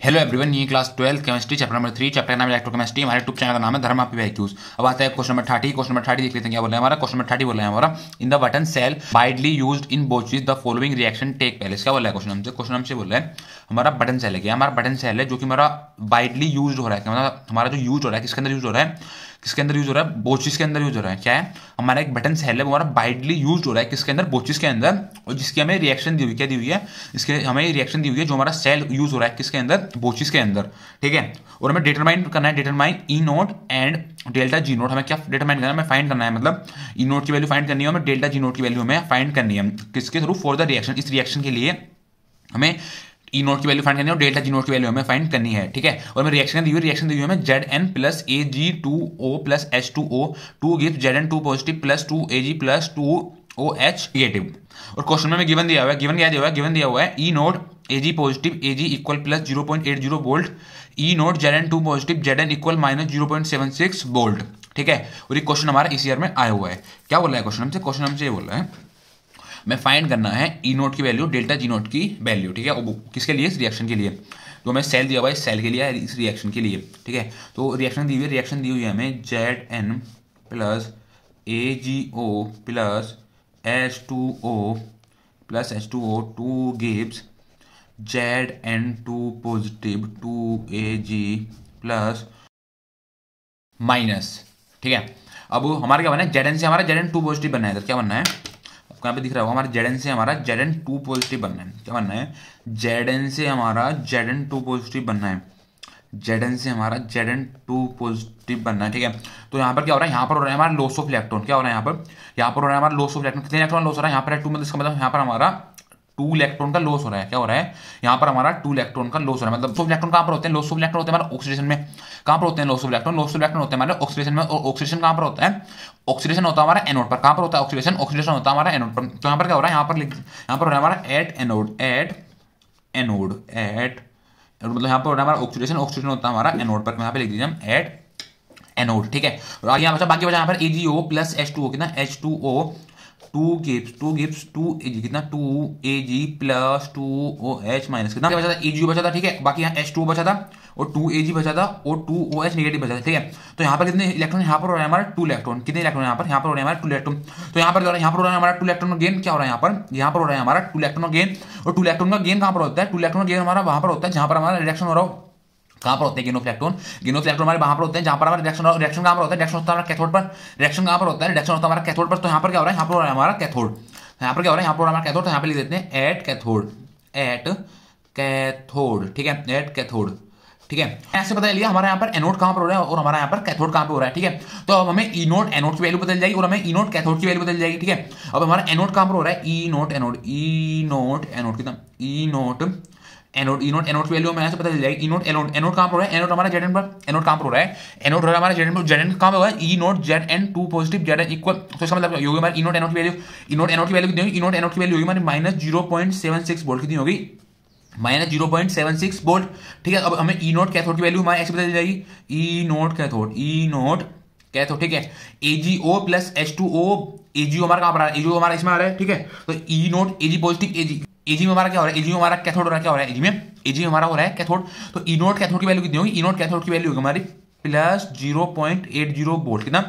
Hello everyone, ये class 12 chemistry chapter number 3 chapter का नाम इलेक्ट्रोकेमिस्ट्री। हमारे यूट्यूब चैनल का नाम है धर्म आपकी वैक्यूज। अब आता है क्वेश्चन नंबर 30। क्वेश्चन नंबर 30 देख लेते हैं क्या बोल रहे हैं हमारा। क्वेश्चन नंबर 30 बोल रहे हैं हमारा, in the button cell widely used in watches the following reaction take place. क्या बोल रहा है क्वेश्चन हमसे बोल रहा है हमारा बटन सेल है। क्या हमारा बटन सेल है जो कि हमारा वाइडली यूज हो रहा है। मतलब हमारा जो यूज हो रहा है किसके अंदर यूज हो रहा है, किसके अंदर यूज हो रहा है, बोचिस के अंदर यूज हो रहा है। क्या है, हमारा एक बटन सेल है वो हमारा वाइडली यूज हो रहा है किसके अंदर, बोचिस के अंदर। और जिसकी हमें रिएक्शन दी हुई, क्या दी हुई है, इसके हमें रिएक्शन दी हुई है जो हमारा सेल यूज हो रहा है किसके अंदर, बोचिस के अंदर। ठीक है, और हमें डिटरमाइन करना है, determine E note and delta G note. हमें क्या डिटरमाइन करना है, हमें फाइंड करना है, मतलब ई नोट की वैल्यू फाइंड करनी है, हमें डेल्टा जी नोट की वैल्यू हमें फाइंड करनी है किसके थ्रू, फॉर द रिएक्शन। इस रिएक्शन के लिए हमें ई नोट की वैल्यू फाइंड करनी है और डेल्टा जी नोट की वैल्यू हमें फाइंड करनी है। ठीक है, और हमें रिएक्शन दी हुई हमें Z N plus A G two O plus H two O two gives Z N two positive plus two A G plus two O H negative. और क्वेश्चन में गिवन दिया हुआ है, गिवन दिया हुआ है E naught A G positive A G equal plus 0.80 volt, E naught Z N two positive Z N equal minus 0.76 volt. ठीक है, और ये क्वेश्चन हमारा इस ईयर में आया हुआ है। क्या बोल रहा है क्वेश्चन हमसे ये बोल रहा है मैं फाइंड करना है ई नोट की वैल्यू, डेल्टा जी नोट की वैल्यू। ठीक है, किसके लिए, इस रिएक्शन के लिए। तो हमें सेल दिया हुआ है, इस सेल के लिए, इस रिएक्शन के लिए। ठीक है, तो रिएक्शन दी हुई है हमें Z N plus A G O plus H two O two gives Z N two positive two A G plus minus. ठीक है, अब हमारा क्या बनना है, जेड एन से हमारा जेड एन टू पॉजिटिव बनना है। क्या बनना है, यहाँ पे दिख रहा होगा, हमारा जेड एन से हमारा जेड एन टू पॉजिटिव बनना है। क्या बनना है, जेड एन से हमारा जेड एन टू पॉजिटिव बनना है, जेड एन से हमारा जेड एन टू पॉजिटिव बनना है। ठीक है, तो यहाँ पर क्या हो रहा है, यहाँ पर हो रहा है हमारा लॉस ऑफ इलेक्ट्रॉन। क्या हो रहा है यहाँ पर हो रहा है हमारा लॉस ऑफ इलेक्ट्रॉन। कितने इलेक्ट्रॉन लॉस हो रहा है यहाँ पर, 2, मतलब इसका मतलब यहाँ पर हमारा 2 इलेक्ट्रॉन का लॉस हो रहा है। क्या हो रहा है यहाँ पर हमारा 2 इलेक्ट्रॉन का लॉस हो रहा है। मतलब इलेक्ट्रॉन कहाँ पर होते हैं, लॉस ऑफ इलेक्ट्रॉन होते हैं हमारा ऑक्सीडेशन में। कहाँ पर होते हैं लॉस ऑफ इलेक्ट्रॉन होते हैं हमारे ऑक्सीडेशन में। और ऑक्सीडेशन कहाँ पर होता है, ऑक्सीडेशन होता है हमारा एनोड पर। कहाँ पर होता है ऑक्सीडेशन होता है हमारा एनोड पर। तो यहाँ पर क्या हो रहा है, यहाँ पर हो रहा है हमारा एट एनोड मतलब यहाँ पर हो रहा है हमारा ऑक्सीडेशन होता है हमारा एनोड पर। यहाँ पे लिख दीजिए हम एट एनोड। ठीक है, और आगे यहाँ बाकी बचा यहाँ पर AgO प्लस H2O, कितना H2O 2 गिव्स 2 Ag, कितना 2 Ag प्लस 2 OH माइनस, कितना बचा था, AgO बचा था। ठीक है, बाकी यहाँ H2O बचा था और 2 Ag बचा था और 2 OH नेगेटिव बचा था। ठीक है, तो यहाँ पर कितने इलेक्ट्रॉन, यहाँ पर हो रहा है हमारा 2 इलेक्ट्रॉन। कितने इलेक्ट्रॉन यहाँ पर हो रहे हैं हमारा 2 इलेक्ट्रॉन। तो यहाँ पर हो रहा है हमारा 2 इलेक्ट्रॉन गेन। क्या हो रहा है यहाँ पर हो रहा है हमारा 2 इलेक्ट्रॉन गेन। और 2 इलेक्ट्रॉन का गेन कहाँ पर होता है, 2 इलेक्ट्रॉन गेन हमारा वहां पर होता है जहां पर हमारा रिएक्शन हो रहा हो। कहां पर होते हैं गेन ऑफ इलेक्ट्रॉन हमारे वहां पर होते हैं जहां पर हमारा रिएक्शन कहां पर होता है, रिएक्शन होता है हमारा कैथोड पर। रिएक्शन कहां पर होता है, रिएक्शन होता है हमारा कैथोड पर। तो यहाँ पर क्या हो रहा है, यहाँ पर हो रहा है हमारा कैथोड। यहाँ पर क्या हो रहा है, यहाँ पर हमारा कैथोड। तो यहाँ पे लिख देते हैं एट कैथोड। ठीक है, एट कैथोड। ठीक है, ऐसे पता लिया हमारा यहाँ पर एनोड कहां पर हो रहा है और हमारा यहाँ पर कैथोड कहां पे हो रहा है। ठीक है, तो अब हमें ई नोट एनोड की वैल्यू बदल जाएगी और हमें ई नोट कैथोड की वैल्यू बदल जाएगी। ठीक है, अब हमारा एनोड कहां पर हो रहा है, ई नोट एनोड कितना, ई नोट एनोड की वैल्यू हमें ऐसे पता चल जाएगी। एनोड कहां पर हो रहा है, एनोड हमारा जेड एन पर, एनोड कहां पर हो रहा है, एनोड हो रहा है हमारा जेड एन कहां पे होगा, E naught Z N two positive Z N equal. तो इसका मतलब होगी हमारी ई नोट एनोड की वैल्यू, कितनी होगी, ई नोट एनोड की वैल्यू होगी हमारी माइनस 0.76 वोल्ट। कितनी होगी, माइनस 0.76 वोल्ट। ठीक है, अब हमें ई नोट कैथोड की वैल्यू हमारे ऐसे पता चल जाएगी, ई नोट कैथोड। ठीक है, AgO प्लस H2O, AgO हमारा कहां पर आ रहा है, AgO हमारा इसमें आ रहा है। ठीक है, तो ई नोट Ag पॉजिटिव एजी में हमारा क्या हो रहा है, एजी में हमारा कैथोड हो रहा है। क्या हो रहा है, एजी में हमारा हो रहा है कैथोड। तो ई नोट कैथोड की वैल्यू कितनी होगी, ई नोट कैथोड की वैल्यू होगी हमारी प्लस 0.80 वोल्ट। कितना,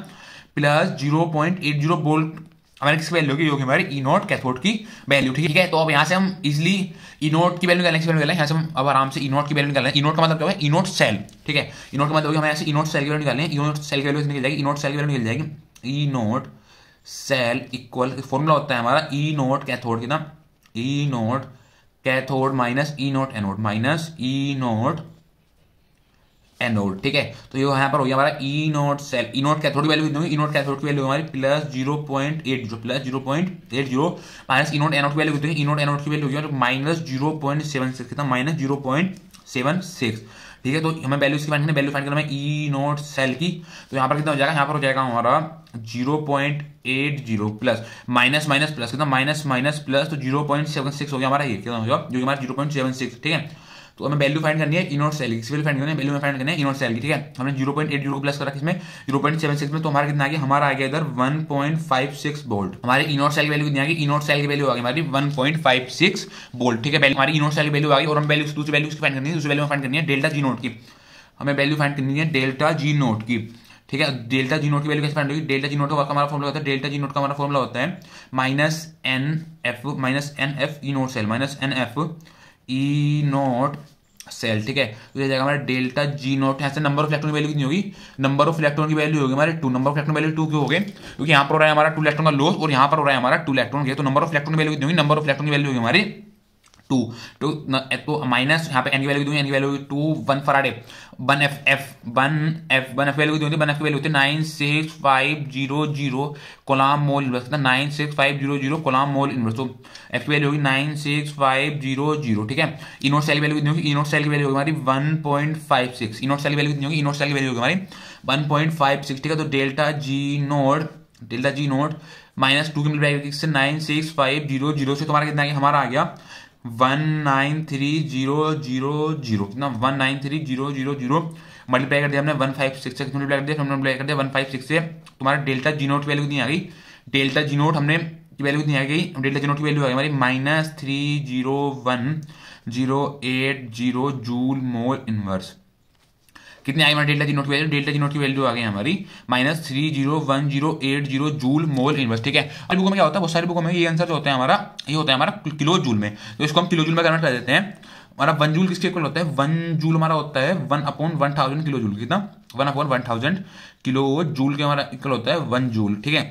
प्लस 0.80 वोल्ट हमारी किसकी वैल्यू होगी, हमारी ई नोट कैथोड की वैल्यू। ठीक है, तो अब यहाँ से हम इजिली ई नोट की वैल्यू निकालेंगे, यहाँ से हम अब आराम से ई नोट की वैल्यू निकालें। ई नोट का मतलब क्या है, ई नोट सेल। ठीक है, ई नोट का मतलब हमें ऐसे ई नोट सेल की वैल्यू निकालें, ई नोट सेल की वैल्यू निकल जाएगी, ई नोट सेल की वैल्यू निकल जाएगी, ई नोट सेल इक्वल फॉर्मूला होता है हमारा ई नोट कैथोड, कितना, ई नोट कैथोड माइनस ई नोट एनोड। ठीक है, तो ये यहाँ पर हो गया हमारा ई नोट सेल, ई नोट कैथोड की वैल्यू कितनी होगी, ई नोट कैथोड की वैल्यू हमारी प्लस 0.80 माइनस ई नोट एनोड की वैल्यू कितनी होगी, ई नोट एनोड की वैल्यू होगी माइनस 0.76, कितना, माइनस 0.76। ठीक है, तो हमें वैल्यू इसकी फाइंड करना है ई नोट सेल की। तो यहाँ पर कितना हो जाएगा, यहाँ पर हो जाएगा हमारा 0.80 प्लस माइनस प्लस, कितना, माइनस प्लस, तो 0.76 हो गया हमारा, ये कितना हो गया, जो हमारा 0.76। ठीक है, तो हमें वैल्यू फाइंड करनी है ई नॉट सेल की, वैल्यू फाइंड करनी है, वैल्यू फाइंड करनी है ई नॉट सेल की, ठीक है। हमने 0.80 को प्लस करा किसमें 0.76 में, तो हमारा कितना आ गया, हमारा आ गया इधर 1.56 वोल्ट। हमारे ई नॉट सेल की वैल्यू कितनी आ गई, ई नॉट सेल की वैल्यू आ गई हमारी 1.56 वोल्ट, ठीक है। हमारी ई नॉट सेल की वैल्यू आ गई और हम वैल्यू दूसरी वैल्यू फाइंड करनी है, दूसरी वैल्यू फाइंड करनी है डेल्टा जी नोट की, हमें वैल्यू फाइंड करनी है डेल्टा जी नोट की, ठीक है। डेल्टा जी नोट की वैल्यू कैसे फाइंड होगी, डेल्टा जी नोट का हमारा फॉर्मूला होता है, डेल्टा जी नोट का हमारा फॉर्मूला होता है -NF ई नोट सेल -NF ई नोट सेल, ठीक है। तो ये जाएगा हमारा डेल्टा जी नोट, यहाँ से नंबर ऑफ इलेक्ट्रॉन की वैल्यू कितनी होगी, नंबर ऑफ इलेक्ट्रॉन की वैल्यू होगी हमारे 2, नंबर ऑफ इलेक्ट्रॉन वैल्यू 2 क्यों हो गए, क्योंकि यहाँ पर हो रहा है हमारा 2 इलेक्ट्रॉन का लॉस और यहाँ पर हो रहा है हमारा 2 इलेक्ट्रॉन गया, तो नंबर ऑफ इलेक्ट्रॉन की वैल्यू कितनी होगी, नंबर ऑफ इलेक्ट्रॉन की वैल्यू होगी हमारी 2, तो माइनस यहाँ पे एन की वैल्यू दूंगी, एन की वैल्यू 2 1 फराडे 1 एफ वैल्यू कितनी होती है, 1 एफ की वैल्यू होती है 96500 कोलाम मोल इनवर्स, कितना 96500 कोलाम मोल इनवर्स, तो एफ की वैल्यू होगी 96500, ठीक है। इनोट सेल की वैल्यू कितनी होगी, इनोट सेल की वैल्यू होगी हमारी 1.56, इनोट सेल की वैल्यू कितनी होगी, इनोट सेल की वैल्यू होगी हमारी 1.56, ठीक है। तो डेल्टा जी नोट -2 की मल्टीप्लाई से 96500 से तुम्हारा कितना आ गया, हमारा आ गया 193,000, कितना 193,000 मल्टीप्लाई कर दिया हमने 156 से, मल्टीप्लाई कर दिया, हमने मल्टीप्लाई कर दिया 156 से, तुम्हारा डेल्टा जी नोट की वैल्यू कितनी आ गई, डेल्टा जी नोट हमने की वैल्यू कितनी आ गई, डेल्टा जी नोट की वैल्यू आ गई हमारी -301,080 जूल मोल इनवर्स। कितनी आई हमारी डेल्टा जी नोट की वैल्यू, डेल्टा जी नोट की वैल्यू आ गई हमारी -301,080 जूल मोल इनवर्स, ठीक है। और बुकों में क्या होता है, बहुत सारी बुकों में ये आंसर जो होता है हमारा, ये होता है हमारा किलो जूल में, तो इसको हम किलो जूल में कन्वर्ट कर देते हैं। हमारा 1 जूल किसके इक्वल होता है, 1 जूल हमारा होता है 1/1000 किलो जूल, कितना 1/1000 किलो जूल के हमारा इक्वल होता है 1 जूल, ठीक है।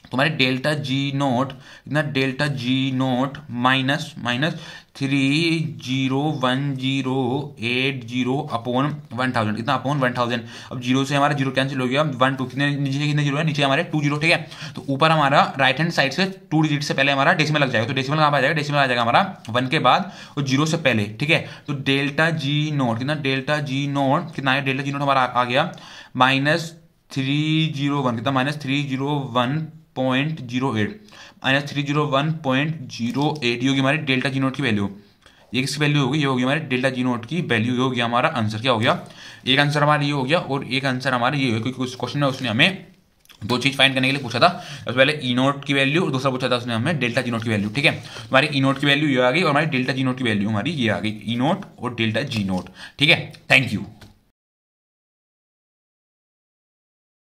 तो हमारे डेल्टा जी नोट इतना, डेल्टा जी नोट -301080 अपॉन 1000, कितना अपॉन 1000। अब जीरो से हमारा जीरो कैंसिल हो गया, 1 2 कितने नीचे कितने जीरो है, नीचे हमारे 2 जीरो, ठीक है। तो ऊपर हमारा राइट हैंड साइड से 2 डिजिट से पहले हमारा डेसिमल लग जाएगा, तो डेसिमल कहाँ आ जाएगा, डेसिमल आ जाएगा हमारा 1 के बाद और 0 से पहले, ठीक है। तो डेल्टा जी नोट कितना, डेल्टा जी नोट कितना है, डेल्टा जी नोट हमारा आ गया -301, कितना -301.08 -301.08 होगी हमारी डेल्टा जी नोट की वैल्यू। ये किसकी वैल्यू होगी, ये होगी हमारे डेल्टा जी नोट की वैल्यू, ये हो गया हमारा आंसर। क्या हो गया, एक आंसर हमारा ये हो गया और एक आंसर हमारा ये हो गया, क्योंकि उस क्वेश्चन में उसने हमें 2 चीज फाइंड करने के लिए पूछा था, सबसे पहले ई नोट की वैल्यू और दूसरा पूछा था उसने हमें डेल्टा जी नोट की वैल्यू, ठीक है। हमारी ई नोट की वैल्यू ये आ गई और हमारी डेल्टा जी नोट की वैल्यू हमारी ये आ गई, ई नोट और डेल्टा जी नोट, ठीक है। Thank you.